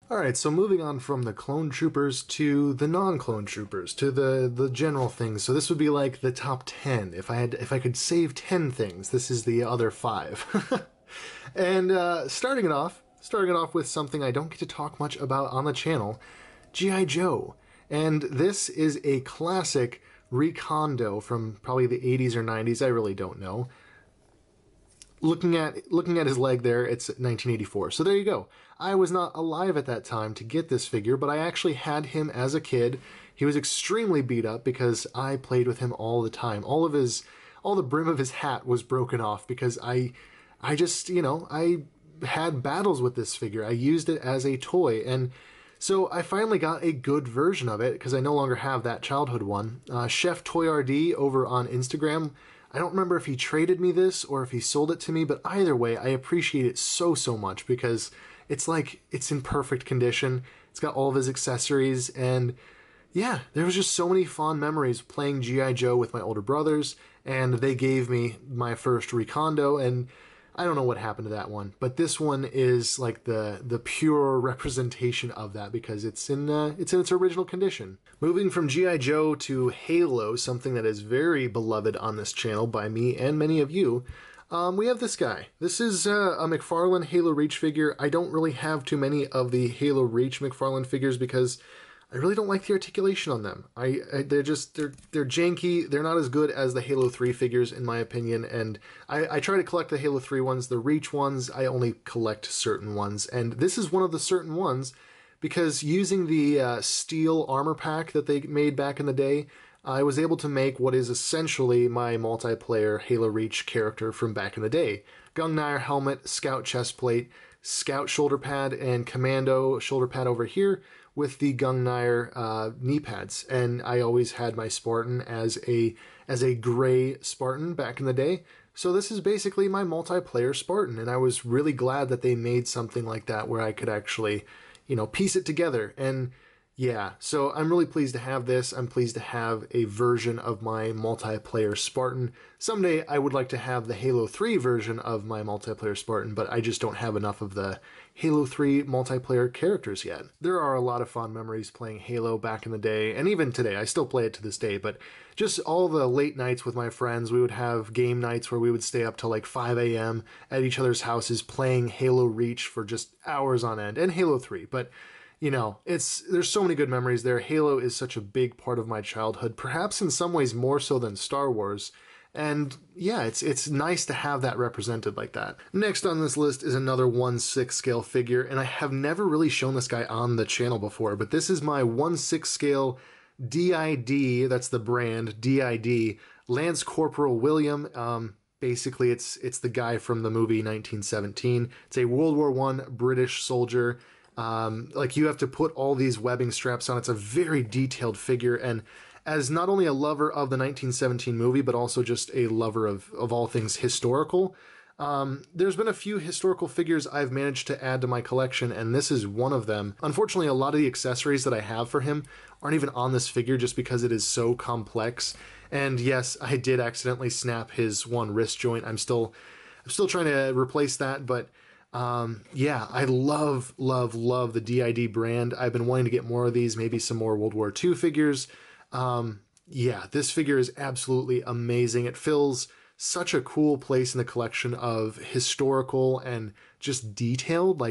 Alright, so moving on from the clone troopers to the non-clone troopers, to the general things. So this would be like the top 10. If I could save 10 things, this is the other 5. And starting it off with something I don't get to talk much about on the channel, G.I. Joe. And this is a classic recondo from probably the 80s or 90s, I really don't know. Looking at his leg there, it's 1984. So there you go. I was not alive at that time to get this figure, but I actually had him as a kid. He was extremely beat up because I played with him all the time. All the brim of his hat was broken off because I just, I had battles with this figure. I used it as a toy, and so I finally got a good version of it because I no longer have that childhood one. Chef Toy RD over on Instagram, I don't remember if he traded me this or if he sold it to me, but either way, I appreciate it so much because it's in perfect condition. It's got all of his accessories, and yeah, there was just so many fond memories playing G.I. Joe with my older brothers, and they gave me my first recondo, and I don't know what happened to that one, but this one is like the pure representation of that because it's in its original condition. Moving from G.I. Joe to Halo, something that is very beloved on this channel by me and many of you, we have this guy. This is a Mcfarland Halo Reach figure. I don't really have too many of the Halo Reach Mcfarland figures because I really don't like the articulation on them. They're janky. They're not as good as the Halo 3 figures in my opinion, and I try to collect the Halo 3 ones. The Reach ones, I only collect certain ones, and this is one of the certain ones because using the steel armor pack that they made back in the day, I was able to make what is essentially my multiplayer Halo Reach character from back in the day. Gungnire helmet, Scout chest plate, Scout shoulder pad, and Commando shoulder pad over here, with the Gungnire knee pads, and I always had my Spartan as a gray Spartan back in the day. So this is basically my multiplayer Spartan, and I was really glad that they made something like that where I could actually, piece it together. And yeah, so I'm really pleased to have this. I'm pleased to have a version of my multiplayer Spartan. Someday I would like to have the Halo 3 version of my multiplayer Spartan, but I just don't have enough of the Halo 3 multiplayer characters yet. There are a lot of fond memories playing Halo back in the day, and even today. I still play it to this day, but just all the late nights with my friends, we would have game nights where we would stay up till like 5 a.m. at each other's houses playing Halo Reach for just hours on end, and Halo 3, but there's so many good memories there. Halo is such a big part of my childhood, perhaps in some ways more so than Star Wars. And yeah, it's nice to have that represented like that. Next on this list is another 1/6 scale figure, and I have never really shown this guy on the channel before, but this is my 1/6 scale DID, that's the brand, DID, Lance Corporal William. Basically, it's the guy from the movie 1917. It's a World War I British soldier. You have to put all these webbing straps on. It's a very detailed figure, and as not only a lover of the 1917 movie, but also just a lover of all things historical, there's been a few historical figures I've managed to add to my collection, and this is one of them. Unfortunately, a lot of the accessories that I have for him aren't even on this figure just because it is so complex. And yes, I did accidentally snap his one wrist joint. I'm still trying to replace that, but yeah, I love the DID brand. I've been wanting to get more of these, maybe some more World War II figures. Yeah, this figure is absolutely amazing. It fills such a cool place in the collection of historical and just detailed.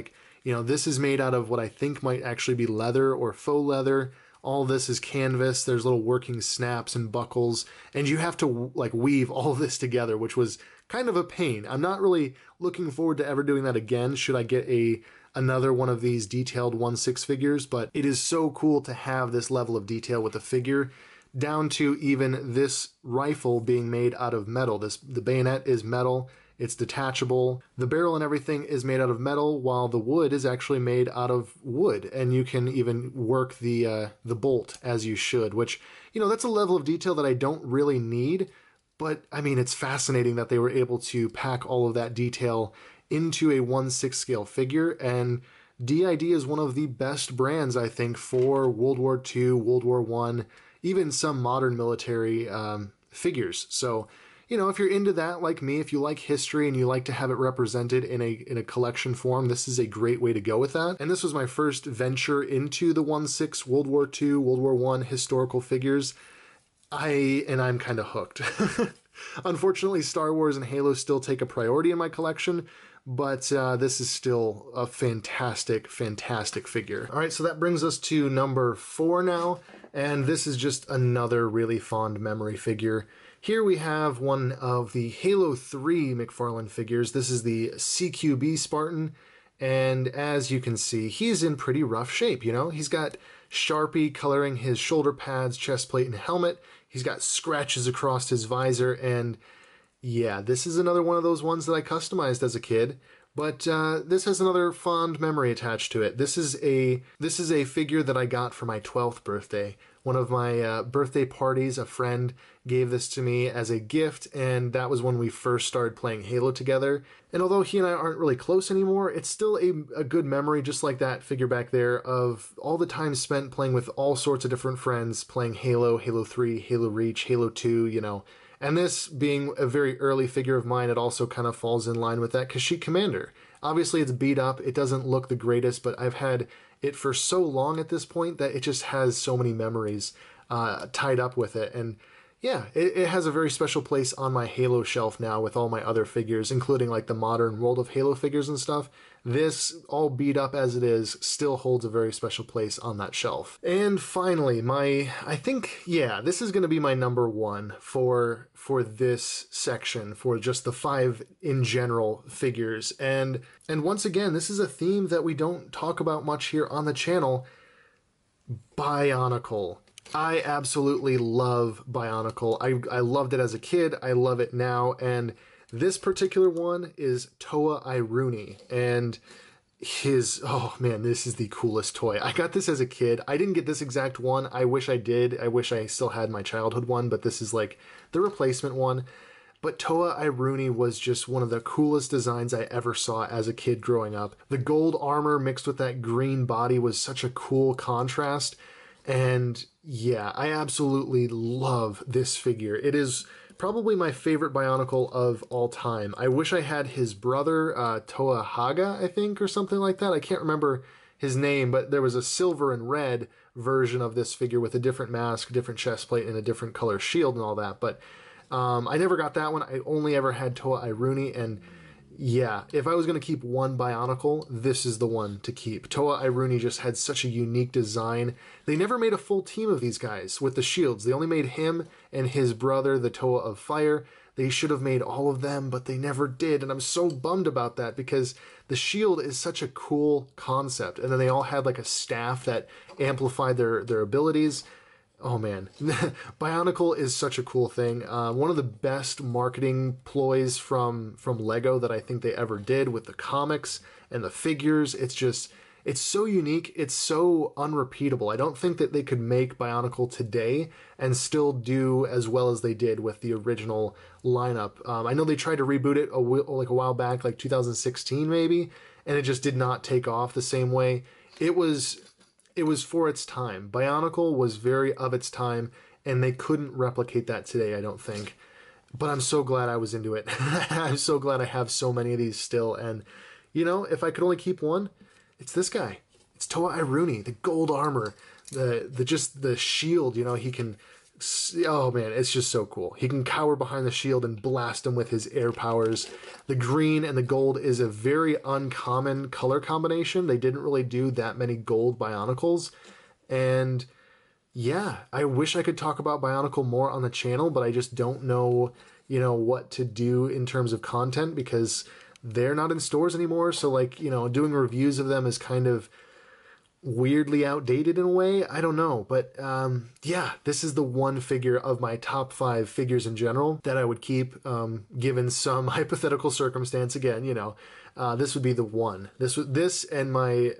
This is made out of what I think might actually be leather or faux leather. All this is canvas. There's little working snaps and buckles, and you have to weave all of this together, which was kind of a pain. I'm not really looking forward to ever doing that again should I get another one of these detailed 1/6 figures, but it is so cool to have this level of detail with the figure, down to even this rifle being made out of metal. The bayonet is metal. It's detachable. The barrel and everything is made out of metal, while the wood is actually made out of wood, and you can even work the bolt as you should, which, that's a level of detail that I don't really need, but I mean, it's fascinating that they were able to pack all of that detail into a 1/6 scale figure, and DID is one of the best brands, I think, for World War II, World War I, even some modern military figures. So you know, if you're into that like me, if you like history and you like to have it represented in a collection form, this is a great way to go with that. And this was my first venture into the 1/6 World War II, World War I historical figures. I'm kind of hooked. Unfortunately, Star Wars and Halo still take a priority in my collection, but this is still a fantastic, fantastic figure. All right, so that brings us to number 4 now, and this is just another really fond memory figure. Here we have one of the Halo 3 Mcfarland figures. This is the CQB Spartan, and as you can see, he's in pretty rough shape, you know? He's got Sharpie coloring his shoulder pads, chest plate, and helmet. He's got scratches across his visor, and yeah, this is another one of those ones that I customized as a kid, but this has another fond memory attached to it. This is a figure that I got for my 12th birthday. One of my birthday parties, a friend gave this to me as a gift, and that was when we first started playing Halo together. And although he and I aren't really close anymore, it's still a good memory, just like that figure back there, of all the time spent playing with all sorts of different friends, playing Halo, Halo 3, Halo Reach, Halo 2, you know. And this being a very early figure of mine, it also kind of falls in line with that Kashyyyk Commander. Obviously, it's beat up. It doesn't look the greatest, but I've had it for so long at this point that it just has so many memories tied up with it. And yeah, it has a very special place on my Halo shelf now with all my other figures, including like the modern World of Halo figures and stuff. This, all beat up as it is, still holds a very special place on that shelf. And finally, I think, yeah, this is going to be my number 1 for this section, for just the 5 in general figures. And once again, this is a theme that we don't talk about much here on the channel. Bionicle. I absolutely love Bionicle. I loved it as a kid. I love it now. And this particular one is Toa Iruni. And oh man, this is the coolest toy. I got this as a kid. I didn't get this exact one. I wish I did. I wish I still had my childhood one, but this is like the replacement one. But Toa Iruni was just one of the coolest designs I ever saw as a kid growing up. The gold armor mixed with that green body was such a cool contrast. And yeah, I absolutely love this figure. It is probably my favorite Bionicle of all time. I wish I had his brother, Toa Haga, I think, or something like that. I can't remember his name, but there was a silver and red version of this figure with a different mask, different chest plate, and a different color shield and all that. But I never got that one. I only ever had Toa Iruni, and yeah, if I was going to keep one Bionicle, this is the one to keep. Toa Iruni just had such a unique design. They never made a full team of these guys with the shields. They only made him and his brother, the Toa of Fire. They should have made all of them, but they never did, and I'm so bummed about that because the shield is such a cool concept. And then they all had like a staff that amplified their abilities. Oh man, Bionicle is such a cool thing. One of the best marketing ploys from Lego that I think they ever did with the comics and the figures. It's so unique. It's so unrepeatable. I don't think that they could make Bionicle today and still do as well as they did with the original lineup. I know they tried to reboot it a while back, like 2016 maybe, and it just did not take off the same way. It was for its time. Bionicle was very of its time, and they couldn't replicate that today, I don't think. But I'm so glad I was into it. I'm so glad I have so many of these still. And, you know, if I could only keep one, it's this guy. It's Toa Iruni, the gold armor, the shield, you know, he can... Oh man, it's just so cool. He can cower behind the shield and blast him with his air powers. The green and the gold is a very uncommon color combination. They didn't really do that many gold Bionicles. And yeah, I wish I could talk about Bionicle more on the channel, but I just don't know, you know, what to do in terms of content because they're not in stores anymore. So like, you know, doing reviews of them is kind of weirdly outdated in a way. I don't know, but yeah, this is the one figure of my top 5 figures in general that I would keep, given some hypothetical circumstance. Again, you know, this would be the one. This and my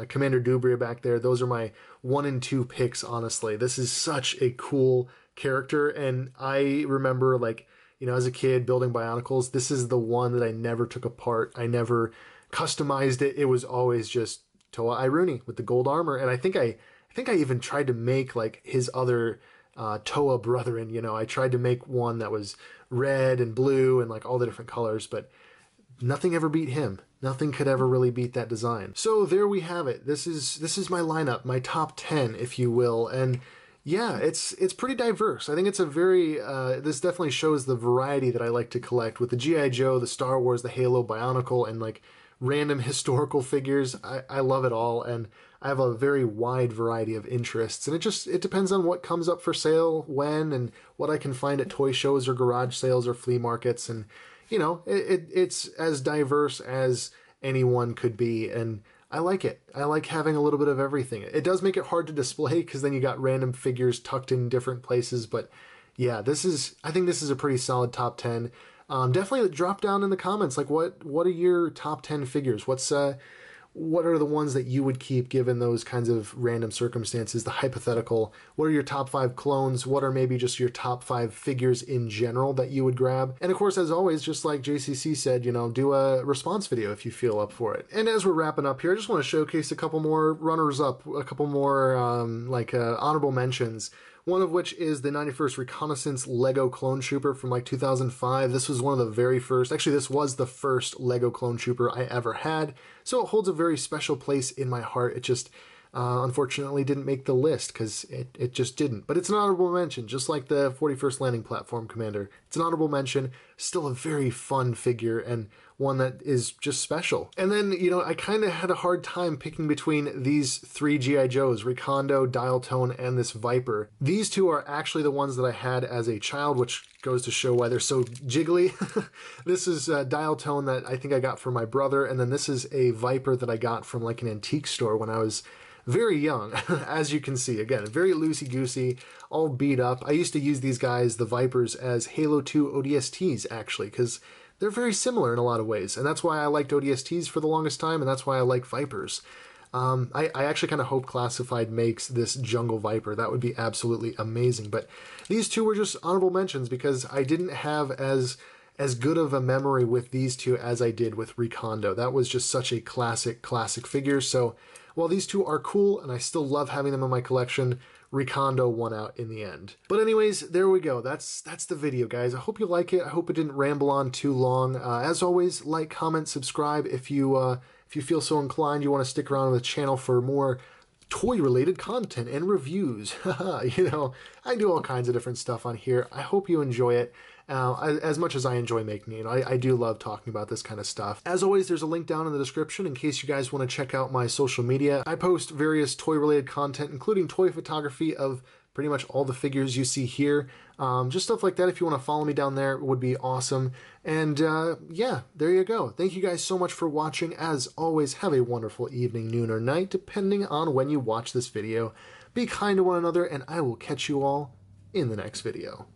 Commander Dubria back there. Those are my 1 and 2 picks. Honestly, this is such a cool character, and I remember, like, you know, as a kid building Bionicles, this is the one that I never took apart. I never customized it. It was always just Toa Iruni with the gold armor, and I think I even tried to make like his other Toa brethren. You know, I tried to make one that was red and blue and like all the different colors, but nothing ever beat him. Nothing could ever really beat that design. So there we have it. This is my lineup, my top 10, if you will. And yeah, it's pretty diverse. I think it's a very, this definitely shows the variety that I like to collect with the G.I. Joe, the Star Wars, the Halo, Bionicle, and like random historical figures. I love it all, and I have a very wide variety of interests, and it depends on what comes up for sale, when, and what I can find at toy shows or garage sales or flea markets, and you know, it's as diverse as anyone could be, and I like it. I like having a little bit of everything. It does make it hard to display because then you got random figures tucked in different places, but yeah, I think this is a pretty solid top 10. Definitely drop down in the comments, like what are your top 10 figures? What are the ones that you would keep given those kinds of random circumstances, the hypothetical? What are your top 5 clones? What are maybe just your top 5 figures in general that you would grab? And of course, as always, just like JCC said, you know, do a response video if you feel up for it. And as we're wrapping up here, I just want to showcase a couple more runners-up, a couple more honorable mentions. One of which is the 91st Reconnaissance Lego Clone Trooper from like 2005. This was one of the very first, actually this was the first Lego Clone Trooper I ever had, so it holds a very special place in my heart. It just unfortunately didn't make the list because it just didn't. But it's an honorable mention, just like the 41st Landing Platform Commander. It's an honorable mention, still a very fun figure and one that is just special. And then, you know, I kind of had a hard time picking between these 3 G.I. Joes, Recondo, Dial Tone, and this Viper. These 2 are actually the ones that I had as a child, which goes to show why they're so jiggly. This is Dial Tone that I think I got from my brother, and then this is a Viper that I got from like an antique store when I was very young, as you can see. Again, very loosey-goosey, all beat up. I used to use these guys, the Vipers, as Halo 2 ODSTs, actually, because they're very similar in a lot of ways, and that's why I liked ODSTs for the longest time, and that's why I like Vipers. I actually kind of hope Classified makes this Jungle Viper. That would be absolutely amazing, but these 2 were just honorable mentions because I didn't have as good of a memory with these 2 as I did with Recondo. That was just such a classic figure, so while these 2 are cool and I still love having them in my collection, Recondo won out in the end. But anyways, there we go. That's the video, guys. I hope you like it. I hope it didn't ramble on too long. As always, like, comment, subscribe if you feel so inclined. You want to stick around on the channel for more toy-related content and reviews. You know, I do all kinds of different stuff on here. I hope you enjoy it. As much as I enjoy making it, I do love talking about this kind of stuff. As always, there's a link down in the description in case you guys want to check out my social media. I post various toy-related content, including toy photography of pretty much all the figures you see here. Just stuff like that. If you want to follow me down there, it would be awesome. And yeah, there you go. Thank you guys so much for watching. As always, have a wonderful evening, noon, or night, depending on when you watch this video. Be kind to one another, and I will catch you all in the next video.